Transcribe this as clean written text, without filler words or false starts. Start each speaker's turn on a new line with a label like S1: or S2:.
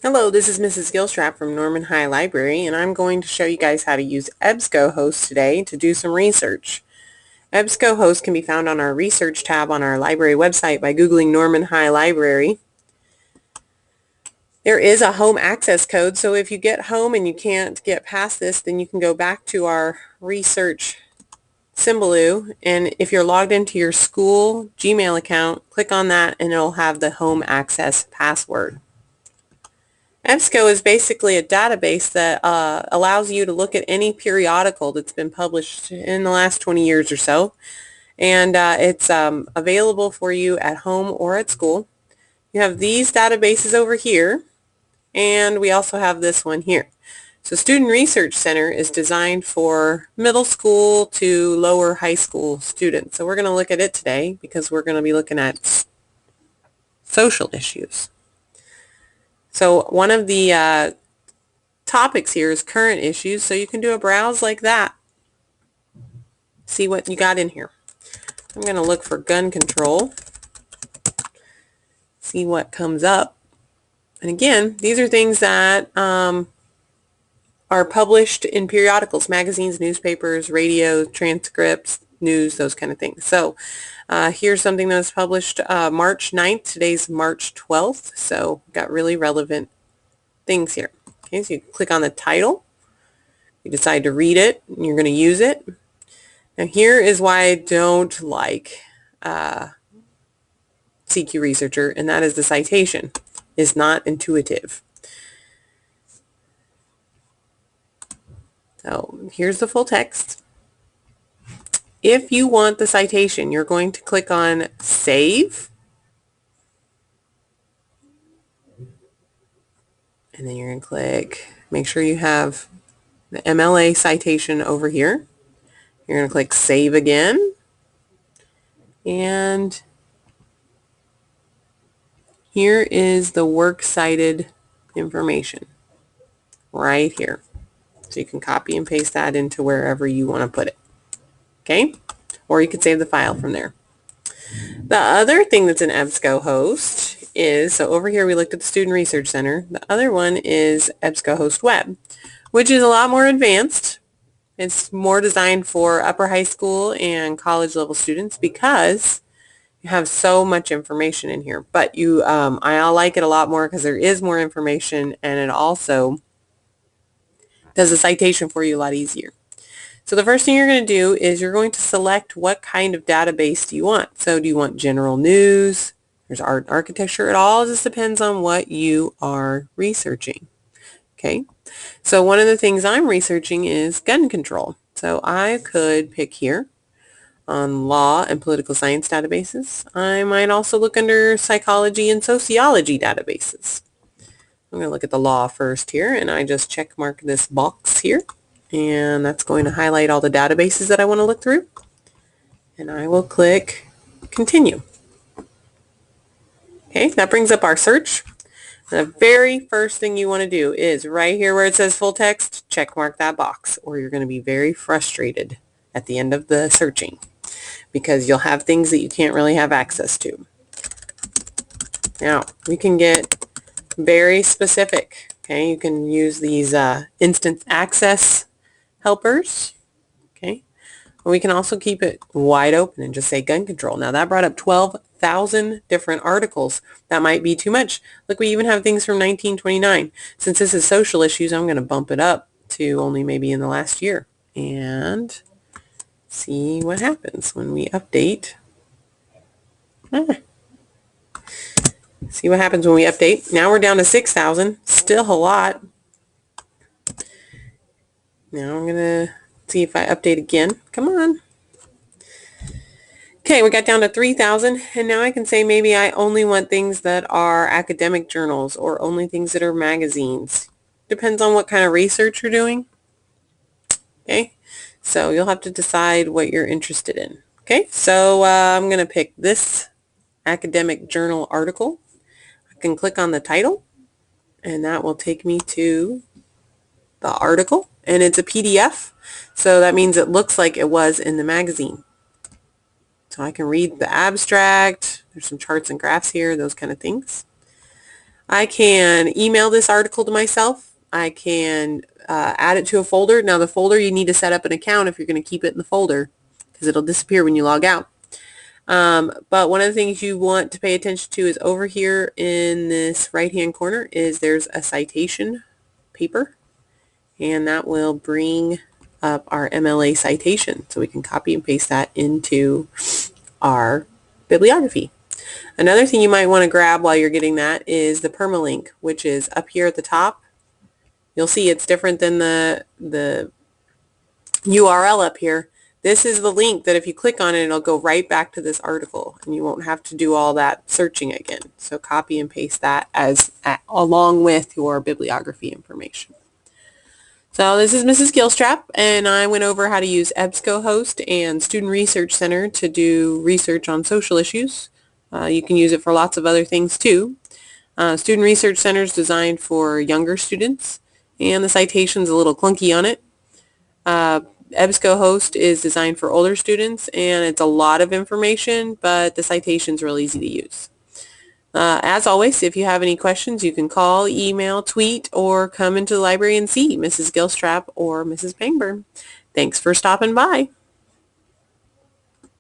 S1: Hello, this is Mrs. Gilstrap from Norman High Library, and I'm going to show you guys how to use EBSCOHost today to do some research. EBSCOHost can be found on our Research tab on our library website by Googling Norman High Library. There is a home access code, so if you get home and you can't get past this, then you can go back to our Research Symboloo, and if you're logged into your school Gmail account, click on that and it'll have the home access password. EBSCO is basically a database that allows you to look at any periodical that's been published in the last 20 years or so, and it's available for you at home or at school. You have these databases over here, and we also have this one here. So Student Research Center is designed for middle school to lower high school students. So we're going to look at it today because we're going to be looking at social issues. So one of the topics here is current issues, so you can do a browse like that. See what you got in here. I'm going to look for gun control, see what comes up. And again, these are things that are published in periodicals, magazines, newspapers, radio, transcripts, news, those kind of things. So here's something that was published March 9th. Today's March 12th, so got really relevant things here. Okay, so you click on the title, you decide to read it, and you're going to use it. Now here is why I don't like CQ Researcher, and that is the citation is not intuitive. So here's the full text. If you want the citation, you're going to click on Save, and then you're going to click, make sure you have the MLA citation over here. You're going to click Save again, and here is the works cited information right here. So you can copy and paste that into wherever you want to put it. Okay? Or you could save the file from there. The other thing that's in EBSCOHost is, so over here we looked at the Student Research Center. The other one is EBSCOHost Web, which is a lot more advanced. It's more designed for upper high school and college level students because you have so much information in here. But I like it a lot more because there is more information, and it also does the citation for you a lot easier. So the first thing you're going to do is you're going to select what kind of database do you want. So do you want general news? There's art and architecture. It all just depends on what you are researching. Okay, so one of the things I'm researching is gun control. So I could pick here on law and political science databases. I might also look under psychology and sociology databases. I'm going to look at the law first here, and I just check mark this box here, and that's going to highlight all the databases that I want to look through, and I will click continue. Okay, that brings up our search. The very first thing you want to do is right here where it says full text, check mark that box, or you're going to be very frustrated at the end of the searching because you'll have things that you can't really have access to. Now, we can get very specific. Okay, you can use these instance access helpers. Okay, we can also keep it wide open and just say gun control. Now that brought up 12,000 different articles. That might be too much. Look, we even have things from 1929. Since this is social issues, I'm going to bump it up to only maybe in the last year and see what happens when we update. See what happens when we update. Now we're down to 6,000. Still a lot. Now I'm going to see if I update again. Come on. Okay, we got down to 3,000, and now I can say maybe I only want things that are academic journals or only things that are magazines. Depends on what kind of research you're doing. Okay, so you'll have to decide what you're interested in. Okay, so I'm going to pick this academic journal article. I can click on the title, and that will take me to the article, and it's a PDF, so that means it looks like it was in the magazine. So I can read the abstract. There's some charts and graphs here, those kind of things. I can email this article to myself. I can add it to a folder. Now the folder, you need to set up an account if you're going to keep it in the folder, because it'll disappear when you log out. But one of the things you want to pay attention to is over here in this right hand corner is there's a citation paper, and that will bring up our MLA citation, so we can copy and paste that into our bibliography. Another thing you might want to grab while you're getting that is the permalink, which is up here at the top. You'll see it's different than the URL up here. This is the link that if you click on it, it'll go right back to this article, and you won't have to do all that searching again. So copy and paste that along with your bibliography information. So this is Mrs. Gilstrap, and I went over how to use EBSCOHost and Student Research Center to do research on social issues. You can use it for lots of other things too. Student Research Center is designed for younger students, and the citation's a little clunky on it. EBSCOHost is designed for older students, and it's a lot of information, but the citation's real easy to use. As always, if you have any questions, you can call, email, tweet, or come into the library and see Mrs. Gilstrap or Mrs. Pangburn. Thanks for stopping by.